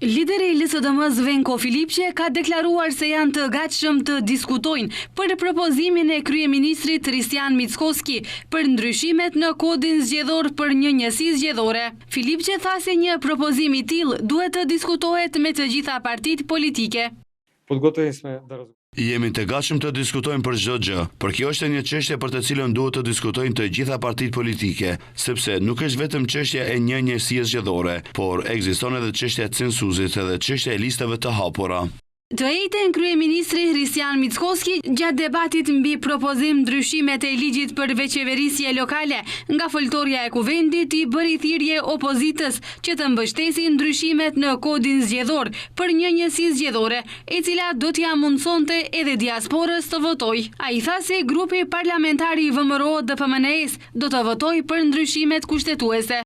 Lideri i LSDM-s Venko Filipçe ka deklaruar se janë të gatshëm të diskutojnë për propozimin e kryeministrit Tristan Mickoski për ndryshimet në kodin zgjedhor për një njësi zgjedhore. Filipçe tha se një propozim i tillë duhet të diskutohet me të gjitha partitë politike. Jemi të gatshëm të diskutojmë për çdo gjë, por kjo është një çështje për të cilën duhet të diskutojnë të gjitha partitë politike, sepse nuk është vetëm çështja e një njësie zgjedhore, por ekziston edhe çështja e censuzit dhe çështja e listave të hapura. Të njëjtën kryeministri Tristan Mickoski gjatë debatit mbi propozim ndryshimet e ligjit për veçeverisje lokale nga foltorja e kuvendit i bëri thirrje opozitës që të mbështesin ndryshimet në kodin zgjedhor për një njësi zgjedhore, e cila do t'ia mundsonte edhe diasporës të votojë. Ai tha se grupi parlamentar i VMRO-DPMNE-s do të votojë për ndryshimet kushtetuese.